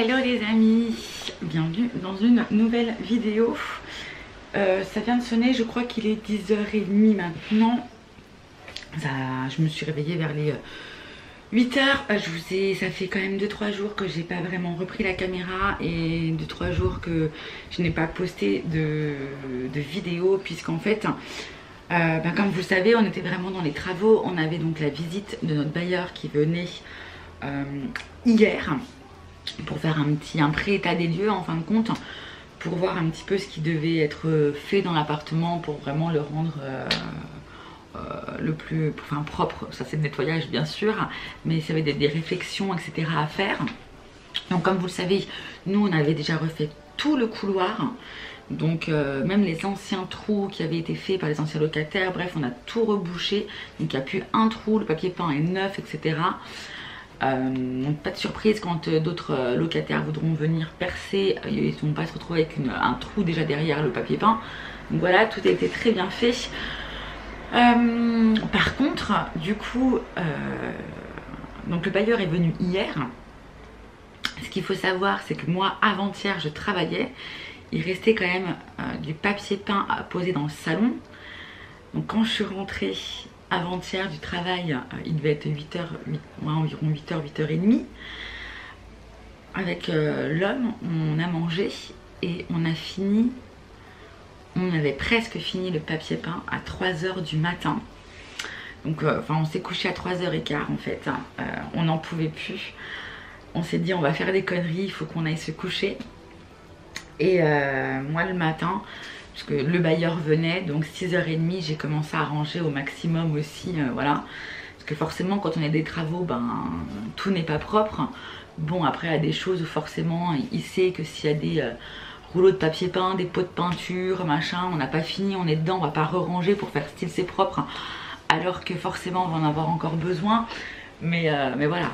Hello les amis, bienvenue dans une nouvelle vidéo. Ça vient de sonner, je crois qu'il est 10h30 maintenant. Je me suis réveillée vers les 8h. Ça fait quand même 2-3 jours que j'ai pas vraiment repris la caméra et 2-3 jours que je n'ai pas posté de vidéo, puisqu'en fait, comme vous le savez, on était vraiment dans les travaux. On avait donc la visite de notre bailleur qui venait hier pour faire un pré-état des lieux en fin de compte, pour voir un petit peu ce qui devait être fait dans l'appartement pour vraiment le rendre le plus propre. Ça c'est le nettoyage bien sûr, mais ça avait des réflexions etc à faire. Donc comme vous le savez, nous on avait déjà refait tout le couloir, donc même les anciens trous qui avaient été faits par les anciens locataires, bref on a tout rebouché, donc il n'y a plus un trou, le papier peint est neuf etc. Donc pas de surprise quand d'autres locataires voudront venir percer, ils ne vont pas se retrouver avec un trou déjà derrière le papier peint. Donc voilà, tout a été très bien fait. Par contre, du coup, donc le bailleur est venu hier. Ce qu'il faut savoir, c'est que moi, avant-hier, je travaillais. Il restait quand même du papier peint à poser dans le salon. Donc quand je suis rentrée avant-hier du travail, il devait être 8h, environ 8h, 8h30. Avec l'homme, on a mangé et on a fini. On avait presque fini le papier peint à 3h du matin. Donc on s'est couché à 3h15 en fait. On n'en pouvait plus. On s'est dit on va faire des conneries, il faut qu'on aille se coucher. Et moi le matin, parce que le bailleur venait, donc 6h30, j'ai commencé à ranger au maximum aussi, voilà. Parce que forcément quand on a des travaux, tout n'est pas propre. Bon après il y a des choses où forcément il sait que s'il y a des rouleaux de papier peint, des pots de peinture, machin, on n'a pas fini, on est dedans, on va pas re-ranger pour faire style c'est propre, alors que forcément on va en avoir encore besoin. Mais voilà,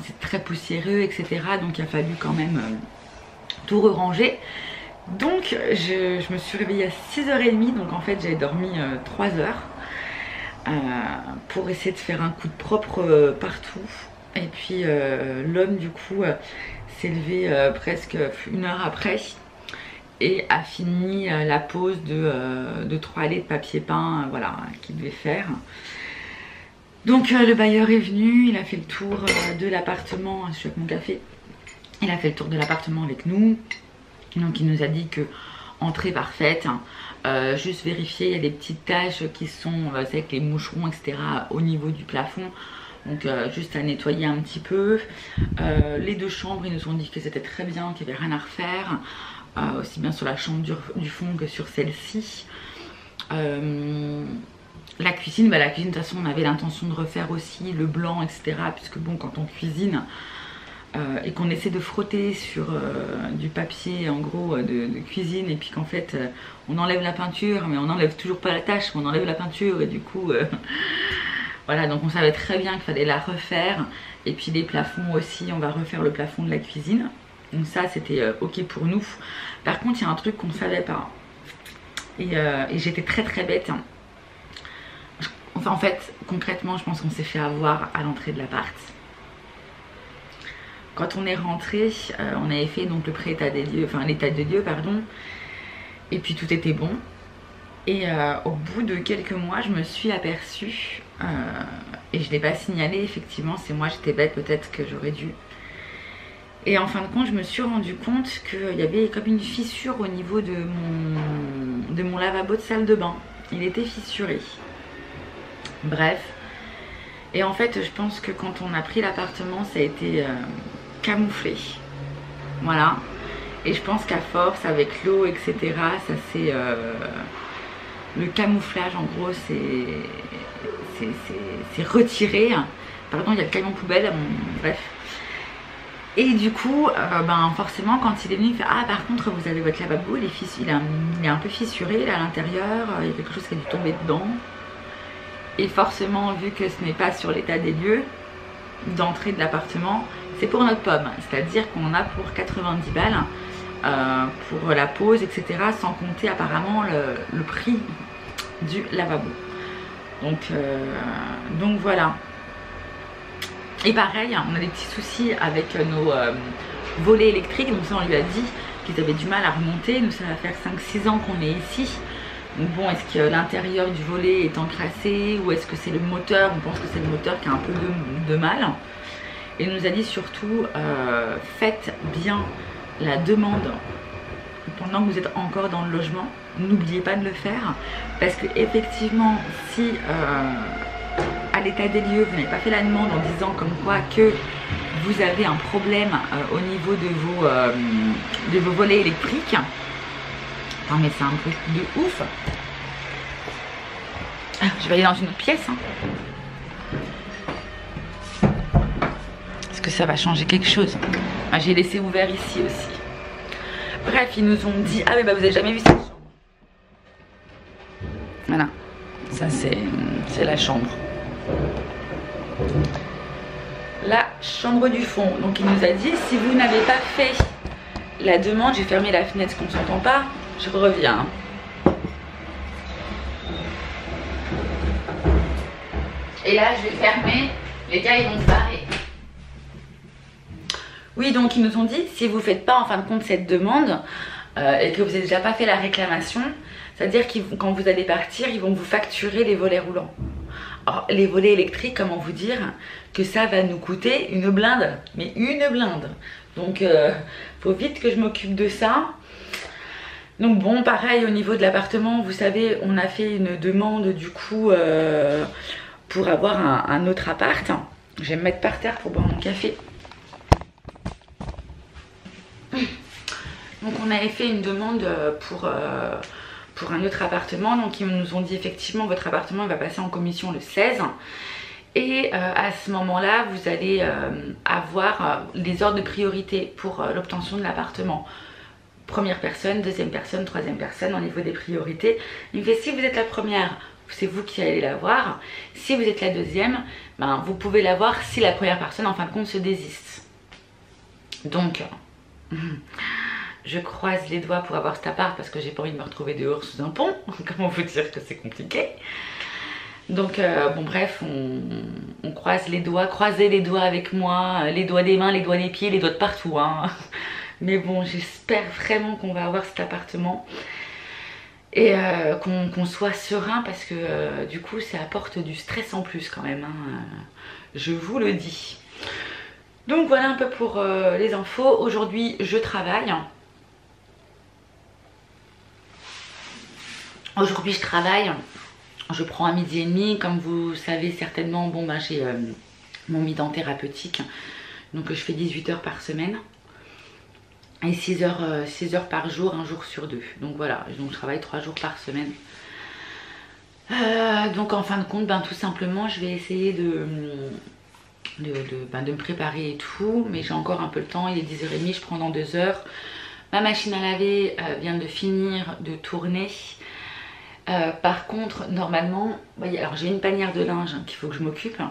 c'est très poussiéreux etc. Donc il a fallu quand même tout re-ranger. Donc je me suis réveillée à 6h30, donc en fait j'avais dormi 3 heures pour essayer de faire un coup de propre partout. Et puis l'homme du coup s'est levé presque 1 heure après et a fini la pose de 3 allées de papier peint, voilà, qu'il devait faire. Donc le bailleur est venu, il a fait le tour de l'appartement, je suis avec mon café, il a fait le tour de l'appartement avec nous. Donc il nous a dit que entrée parfaite, juste vérifier, il y a des petites taches qui sont avec les moucherons etc au niveau du plafond. Donc juste à nettoyer un petit peu. Les deux chambres, ils nous ont dit que c'était très bien, qu'il n'y avait rien à refaire. Aussi bien sur la chambre du fond que sur celle-ci. La cuisine, la cuisine de toute façon on avait l'intention de refaire aussi le blanc etc. Puisque bon, quand on cuisine et qu'on essaie de frotter sur du papier en gros de cuisine, et puis qu'en fait on enlève la peinture mais on n'enlève toujours pas la tache, on enlève la peinture et du coup voilà, donc on savait très bien qu'il fallait la refaire. Et puis les plafonds aussi, on va refaire le plafond de la cuisine. Donc ça c'était ok pour nous. Par contre il y a un truc qu'on ne savait pas et j'étais très très bête. Enfin en fait concrètement je pense qu'on s'est fait avoir à l'entrée de l'appart. Quand on est rentré, on avait fait donc le pré-état des lieux, enfin l'état des lieux pardon, et puis tout était bon. Et au bout de quelques mois, je me suis aperçue, et je ne l'ai pas signalé, effectivement, c'est moi, j'étais bête, peut-être que j'aurais dû. Et en fin de compte, je me suis rendu compte qu'il y avait comme une fissure au niveau de mon lavabo de salle de bain. Il était fissuré. Bref. Et en fait, je pense que quand on a pris l'appartement, ça a été camouflé. Voilà. Et je pense qu'à force, avec l'eau, etc., ça c'est... le camouflage en gros c'est retiré. Pardon, il y a le camion poubelle, bref. Et du coup forcément quand il est venu il fait ah par contre vous avez votre lavabo, il est un peu fissuré là à l'intérieur, il y a quelque chose qui a dû tomber dedans. Et forcément vu que ce n'est pas sur l'état des lieux d'entrée de l'appartement, c'est pour notre pomme, c'est à dire qu'on en a pour 90 balles pour la pose etc, sans compter apparemment le prix du lavabo. Donc voilà. Et pareil, on a des petits soucis avec volets électriques. Donc ça on lui a dit qu'ils avaient du mal à remonter. Nous ça va faire 5-6 ans qu'on est ici. Donc bon, est-ce que l'intérieur du volet est encrassé ou est-ce que c'est le moteur? On pense que c'est le moteur qui a un peu de mal. Et il nous a dit surtout, faites bien la demande pendant que vous êtes encore dans le logement. N'oubliez pas de le faire parce que effectivement, si à l'état des lieux vous n'avez pas fait la demande en disant comme quoi que vous avez un problème au niveau de vos volets électriques. Attends, mais c'est un bruit de ouf. Je vais aller dans une autre pièce. Est-ce que ça va changer quelque chose? J'ai laissé ouvert ici aussi. Bref, ils nous ont dit, ah mais bah vous avez jamais vu cette chambre. Voilà, ça c'est la chambre. La chambre du fond. Donc il nous a dit, si vous n'avez pas fait la demande, j'ai fermé la fenêtre qu'on ne s'entend pas, je reviens. Et là je vais fermer, les gars ils vont se barrer. Oui, donc ils nous ont dit, si vous ne faites pas en fin de compte cette demande et que vous n'avez déjà pas fait la réclamation, c'est-à-dire que quand vous allez partir, ils vont vous facturer les volets roulants. Alors, les volets électriques, comment vous dire que ça va nous coûter une blinde, mais une blinde. Donc, faut vite que je m'occupe de ça. Donc bon, pareil au niveau de l'appartement, vous savez, on a fait une demande du coup pour avoir un autre appart. Je vais me mettre par terre pour boire mon café. Donc on avait fait une demande pour un autre appartement. Donc ils nous ont dit effectivement votre appartement va passer en commission le 16. Et à ce moment-là, vous allez avoir les ordres de priorité pour l'obtention de l'appartement. Première personne, deuxième personne, troisième personne au niveau des priorités. Il me fait si vous êtes la première, c'est vous qui allez l'avoir. Si vous êtes la deuxième, ben, vous pouvez l'avoir si la première personne en fin de compte se désiste. Donc, je croise les doigts pour avoir cet appart parce que j'ai pas envie de me retrouver dehors sous un pont. Comment vous dire que c'est compliqué? Donc bon bref, on croise les doigts, croisez les doigts avec moi, les doigts des mains, les doigts des pieds, les doigts de partout hein. Mais bon, j'espère vraiment qu'on va avoir cet appartement et qu'on soit serein parce que du coup ça apporte du stress en plus quand même hein. Je vous le dis. Donc voilà un peu pour les infos. Aujourd'hui je travaille. Aujourd'hui je travaille. Je prends à 12h30, comme vous savez certainement, bon ben j'ai mon mi-temps thérapeutique, donc je fais 18 heures par semaine et 6 heures par jour, un jour sur 2. Donc voilà, donc je travaille 3 jours par semaine. Donc en fin de compte, ben, tout simplement, je vais essayer de me préparer et tout, mais j'ai encore un peu le temps, il est 10h30, je prends dans 2 heures. Ma machine à laver vient de finir de tourner. Par contre, normalement, voyez, alors j'ai une panière de linge qu'il faut que je m'occupe.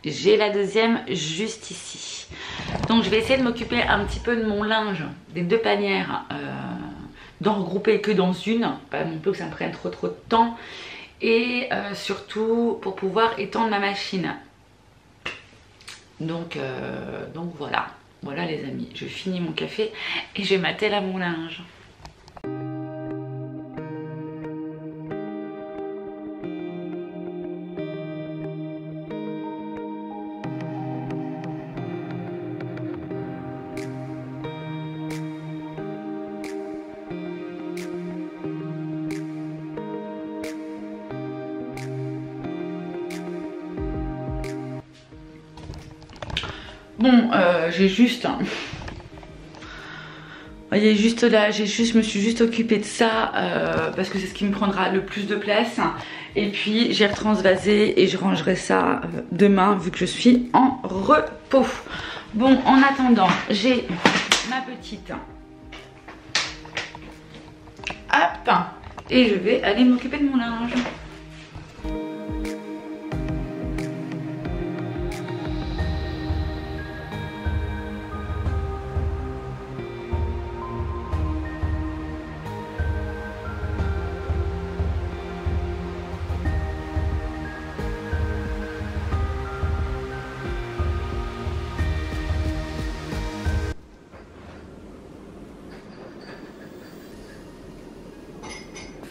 J'ai la deuxième juste ici. Donc je vais essayer de m'occuper un petit peu de mon linge, des deux panières, d'en regrouper que dans une, pas non plus que ça me prenne trop de temps. Et surtout pour pouvoir étendre ma machine. Donc voilà. Voilà les amis, je finis mon café et je vais m'atteler à mon linge. Bon, j'ai juste... voyez, juste là, je me suis juste occupée de ça parce que c'est ce qui me prendra le plus de place. Et puis j'ai retransvasé et je rangerai ça demain vu que je suis en repos. Bon, en attendant, j'ai ma petite. Hop, et je vais aller m'occuper de mon linge.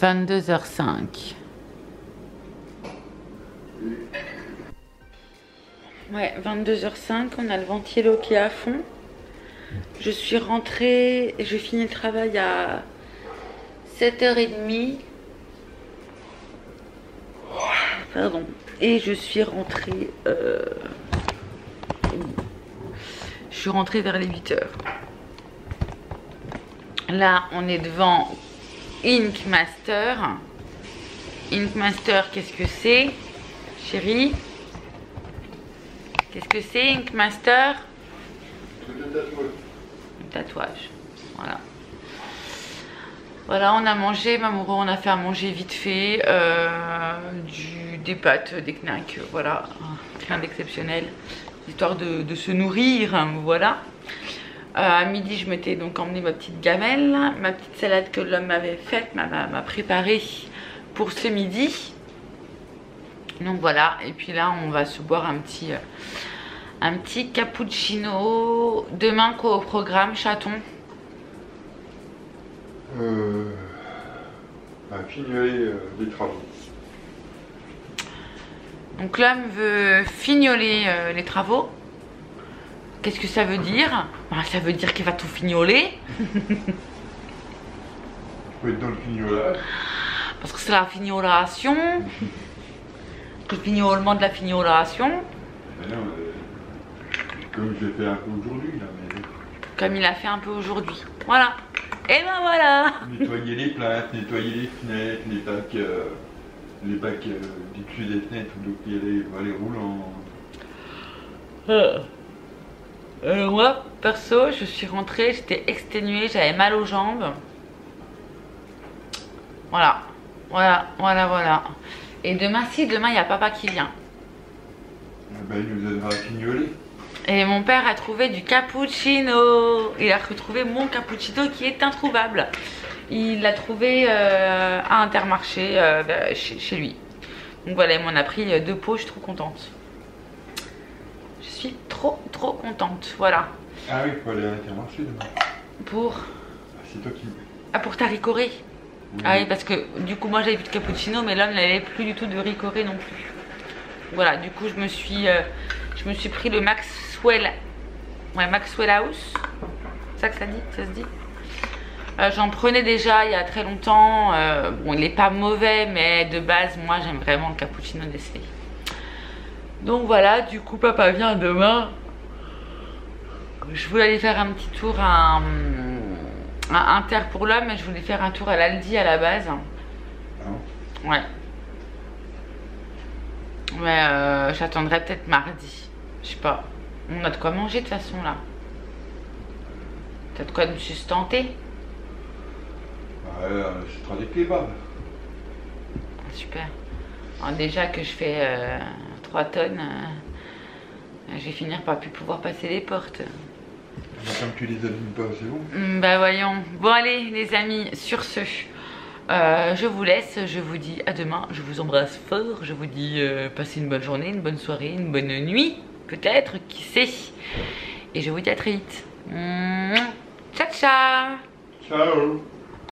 22h05. Ouais, 22h05, on a le ventilo qui est à fond. Je suis rentrée, je finis le travail à 7h30. Pardon. Et je suis rentrée... Je suis rentrée vers les 8h. Là, on est devant Ink Master. Ink Master, qu'est-ce que c'est, chérie? Qu'est-ce que c'est, Ink Master? Le tatouage. Voilà. Voilà, on a mangé, maman, on a fait à manger vite fait. Des pâtes, des knacks, voilà. Rien d'exceptionnel. Histoire de se nourrir, voilà. À midi, je m'étais donc emmené ma petite gamelle, ma petite salade que l'homme m'avait faite, m'a préparée pour ce midi. Donc voilà, et puis là, on va se boire un petit cappuccino. Demain, quoi au programme, chaton? Fignoler des travaux. Donc l'homme veut fignoler les travaux. Qu'est-ce que ça veut dire? Ben, ça veut dire qu'il va tout fignoler. Faut être dans le fignolage. Parce que c'est la fignolation. Le fignolement de la fignolation. Ben non, comme je l'ai fait un peu aujourd'hui là, mais... Comme il a fait un peu aujourd'hui. Voilà. Et ben voilà. Nettoyer les plaintes, nettoyer les fenêtres, les bacs du dessus des fenêtres, donc il y a les roulants. Moi, perso, je suis rentrée, j'étais exténuée, j'avais mal aux jambes. Voilà. Voilà. Et demain, demain, il y a papa qui vient. Ben, il nous aidera à fignoler. Et mon père a trouvé du cappuccino. Il a retrouvé mon cappuccino qui est introuvable. Il l'a trouvé à Intermarché chez lui. Donc voilà, il m'en a pris 2 pots, je suis trop contente. Je suis trop contente, voilà. Ah oui, il faut aller à Intermarché demain. Pour... C'est toi qui... Ah, pour ta ricorée. Oui. Ah oui, parce que du coup, moi j'avais plus de cappuccino, mais l'homme n'avait plus du tout de ricorée non plus. Voilà, du coup, je me suis pris le Maxwell. Ouais, Maxwell House. C'est ça que ça dit? Ça se dit? J'en prenais déjà il y a très longtemps. Bon, il n'est pas mauvais, mais de base, moi, j'aime vraiment le cappuccino Nestlé. Donc voilà, du coup, papa vient demain. Je voulais aller faire un petit tour à Inter pour l'homme, mais je voulais faire un tour à l'Aldi à la base. Ah. Ouais. Mais j'attendrai peut-être mardi. Je sais pas. On a de quoi manger de toute façon là. T'as de quoi me sustenter? Ouais, je ferai des kebabs. Super. Alors déjà que je fais 3 tonnes, je vais finir par plus pouvoir passer les portes. Comme tu les allumes pas, c'est bon. Bah voyons. Bon allez les amis, sur ce, je vous laisse, je vous dis à demain, je vous embrasse fort, je vous dis passez une bonne journée, une bonne soirée, une bonne nuit, peut-être, qui sait. Et je vous dis à très vite. Ciao ciao. Ciao.